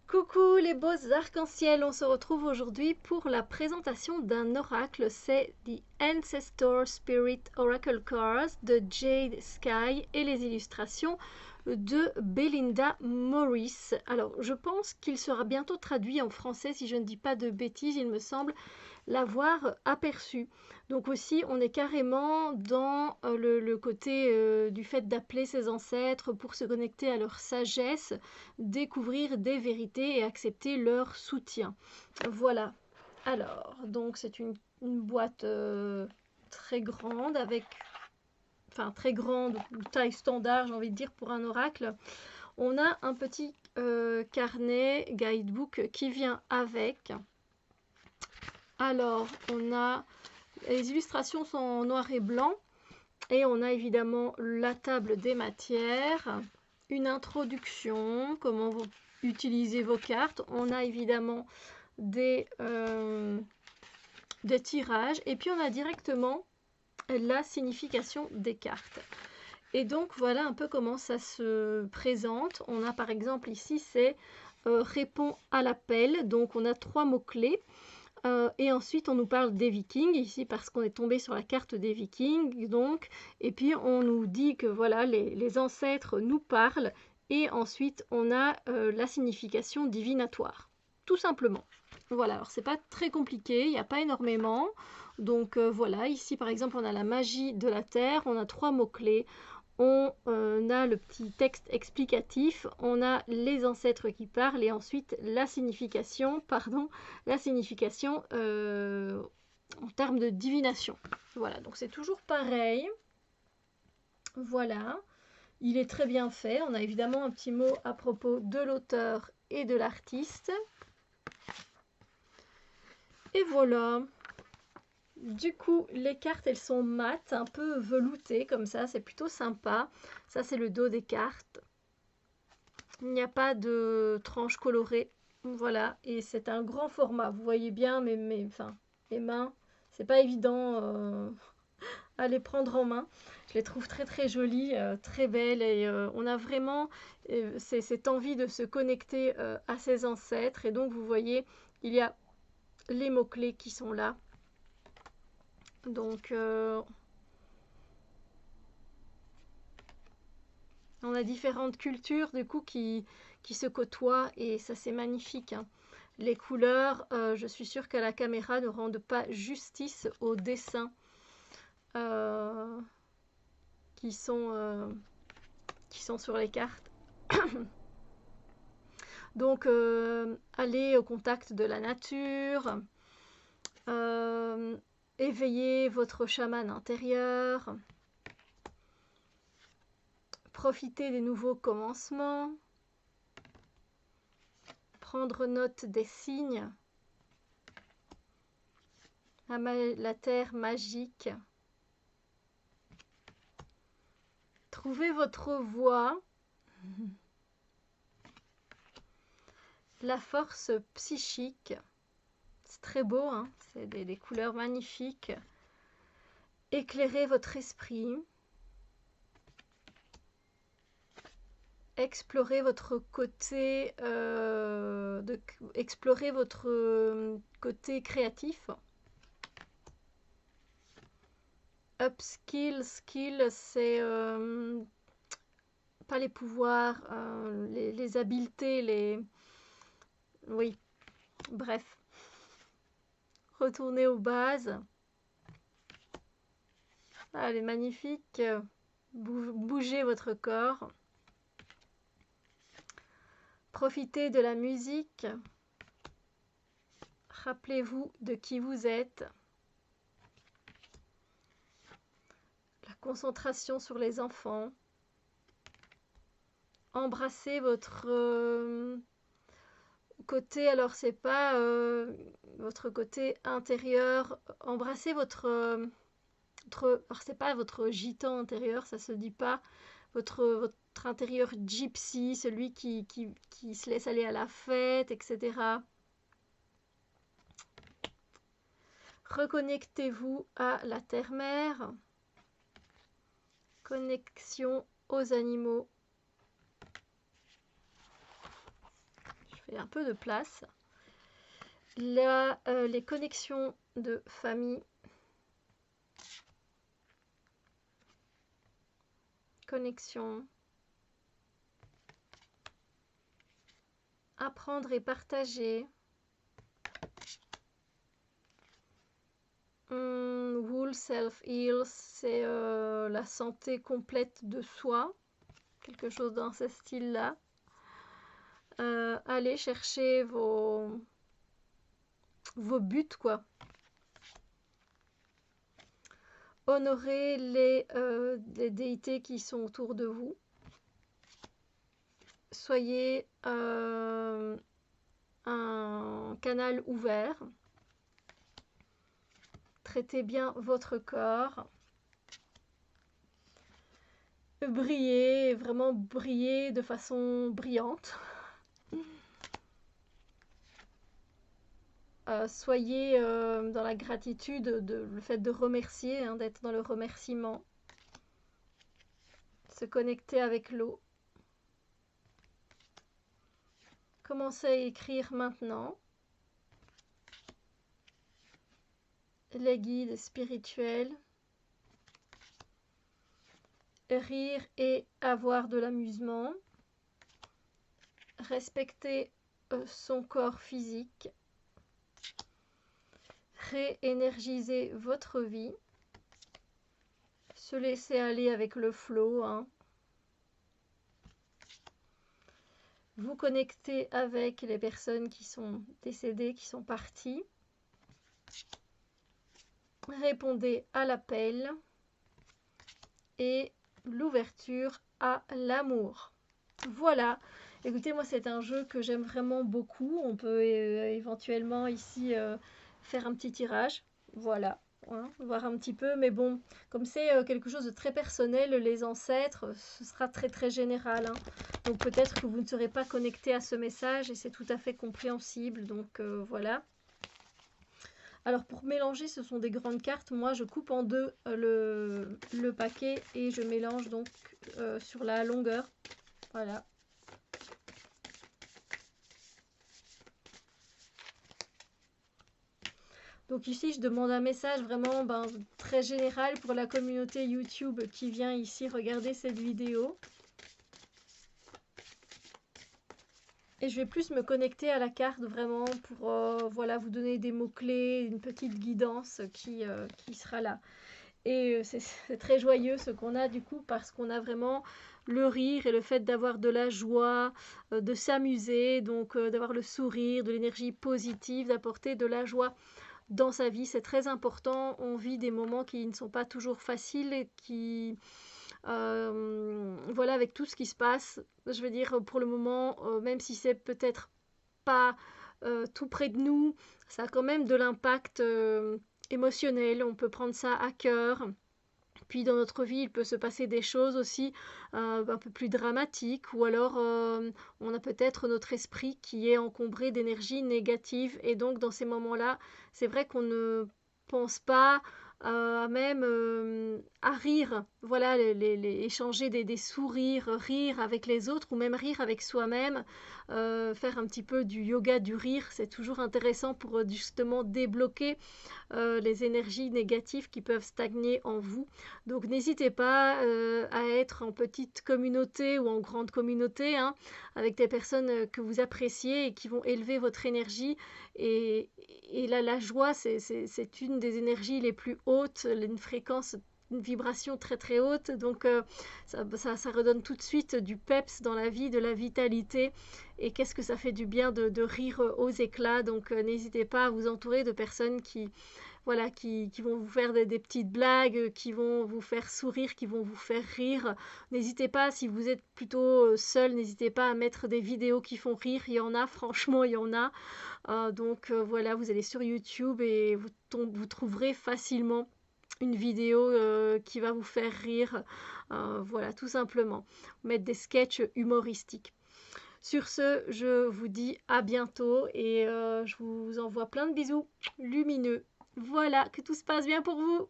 Coucou les beaux arcs-en-ciel, on se retrouve aujourd'hui pour la présentation d'un oracle, c'est The Ancestor Spirit Oracle Cards de Jade Sky et les illustrations de Belinda Morris. Alors je pense qu'il sera bientôt traduit en français si je ne dis pas de bêtises, il me semble l'avoir aperçu. Donc aussi, on est carrément dans le côté du fait d'appeler ses ancêtres pour se connecter à leur sagesse, découvrir des vérités et accepter leur soutien. Voilà. Alors, donc c'est une boîte très grande avec, enfin très grande, taille standard, j'ai envie de dire pour un oracle. On a un petit carnet guidebook qui vient avec. Alors, on a les illustrations sont en noir et blanc et on a évidemment la table des matières, une introduction, comment vous utilisez vos cartes. On a évidemment des tirages et puis on a directement la signification des cartes. Et donc voilà un peu comment ça se présente. On a par exemple ici c'est répond à l'appel, donc on a 3 mots-clés. Et ensuite, on nous parle des Vikings, ici parce qu'on est tombé sur la carte des Vikings, donc. Et puis, on nous dit que voilà, les ancêtres nous parlent. Et ensuite, on a la signification divinatoire, tout simplement. Voilà, alors c'est pas très compliqué, il n'y a pas énormément. Donc voilà, ici par exemple, on a la magie de la terre, on a 3 mots-clés. On a le petit texte explicatif, on a les ancêtres qui parlent et ensuite la signification, en termes de divination. Voilà, donc c'est toujours pareil. Voilà, il est très bien fait. On a évidemment un petit mot à propos de l'auteur et de l'artiste. Et voilà. Du coup, les cartes, elles sont mates, un peu veloutées comme ça, c'est plutôt sympa. Ça, c'est le dos des cartes. Il n'y a pas de tranches colorées. Voilà, et c'est un grand format. Vous voyez bien mes mains. C'est pas évident à les prendre en main. Je les trouve très très jolies, très belles. Et on a vraiment cette envie de se connecter à ses ancêtres. Et donc, vous voyez, il y a les mots-clés qui sont là. Donc, on a différentes cultures du coup qui se côtoient et ça c'est magnifique. Hein. Les couleurs, je suis sûre qu'à la caméra ne rendent pas justice aux dessins euh, qui sont sur les cartes. Donc, allez au contact de la nature, éveillez votre chaman intérieur, profitez des nouveaux commencements, prendre note des signes, la terre magique, trouvez votre voie, la force psychique, c'est très beau, hein, c'est des couleurs magnifiques, éclairez votre esprit, explorez votre côté, explorez votre côté créatif. Upskill, skill, c'est pas les pouvoirs, les habiletés, les... Oui, bref. Retournez aux bases. Ah, elle est magnifique. Bougez votre corps. Profitez de la musique. Rappelez-vous de qui vous êtes. La concentration sur les enfants. Embrassez votre côté, alors c'est pas votre côté intérieur. Embrassez alors c'est pas votre gitan intérieur, ça se dit pas. Votre intérieur gypsy, celui qui se laisse aller à la fête, etc. Reconnectez-vous à la terre-mère. Connexion aux animaux. fait un peu de place. Là, les connexions de famille. Connexion. Apprendre et partager. Whole self heals, c'est la santé complète de soi. Quelque chose dans ce style-là. Allez chercher vos buts, quoi. Honorez les déités qui sont autour de vous. Soyez un canal ouvert. Traitez bien votre corps. Brillez, vraiment brillez de façon brillante. Soyez dans la gratitude, le fait de remercier, hein, d'être dans le remerciement. Se connecter avec l'eau. Commencez à écrire maintenant. Les guides spirituels. Rire et avoir de l'amusement. Respecter son corps physique. Réénergiser votre vie. Se laisser aller avec le flow, hein. Vous connecter avec les personnes qui sont décédées, qui sont parties. Répondez à l'appel. Et l'ouverture à l'amour. Voilà. Écoutez, moi c'est un jeu que j'aime vraiment beaucoup. On peut éventuellement ici faire un petit tirage. Voilà. Hein, voir un petit peu. Mais bon, comme c'est quelque chose de très personnel, les ancêtres, ce sera très très général. Hein. Donc peut-être que vous ne serez pas connecté à ce message et c'est tout à fait compréhensible. Donc voilà. Alors pour mélanger, ce sont des grandes cartes. Moi, je coupe en deux le paquet et je mélange donc sur la longueur. Voilà. Donc ici, je demande un message vraiment très général pour la communauté YouTube qui vient ici regarder cette vidéo. Et je vais plus me connecter à la carte vraiment pour voilà, vous donner des mots-clés, une petite guidance qui sera là. Et c'est très joyeux ce qu'on a du coup parce qu'on a vraiment le rire et le fait d'avoir de la joie, de s'amuser, donc d'avoir le sourire, de l'énergie positive, d'apporter de la joie dans sa vie. C'est très important. On vit des moments qui ne sont pas toujours faciles et qui... voilà, avec tout ce qui se passe, je veux dire, pour le moment, même si c'est peut-être pas tout près de nous, ça a quand même de l'impact émotionnel, on peut prendre ça à cœur. Puis dans notre vie, il peut se passer des choses aussi un peu plus dramatiques, ou alors on a peut-être notre esprit qui est encombré d'énergie négative, et donc dans ces moments-là, c'est vrai qu'on ne pense pas même à rire, voilà, échanger des sourires, rire avec les autres ou même rire avec soi-même, faire un petit peu du yoga du rire, c'est toujours intéressant pour justement débloquer les énergies négatives qui peuvent stagner en vous. Donc n'hésitez pas à être en petite communauté ou en grande communauté, hein, avec des personnes que vous appréciez et qui vont élever votre énergie. Et là, la joie, c'est une des énergies les plus hautes, une fréquence, une vibration très très haute. Donc ça redonne tout de suite du peps dans la vie, de la vitalité. Et qu'est-ce que ça fait du bien de rire aux éclats. Donc n'hésitez pas à vous entourer de personnes qui... Voilà, qui vont vous faire des petites blagues, qui vont vous faire sourire, qui vont vous faire rire. N'hésitez pas, si vous êtes plutôt seul, n'hésitez pas à mettre des vidéos qui font rire. Il y en a, franchement, il y en a. Donc voilà, vous allez sur YouTube et vous trouverez facilement une vidéo qui va vous faire rire. Voilà, tout simplement. Mettre des sketchs humoristiques. Sur ce, je vous dis à bientôt et je vous envoie plein de bisous lumineux. Voilà, que tout se passe bien pour vous.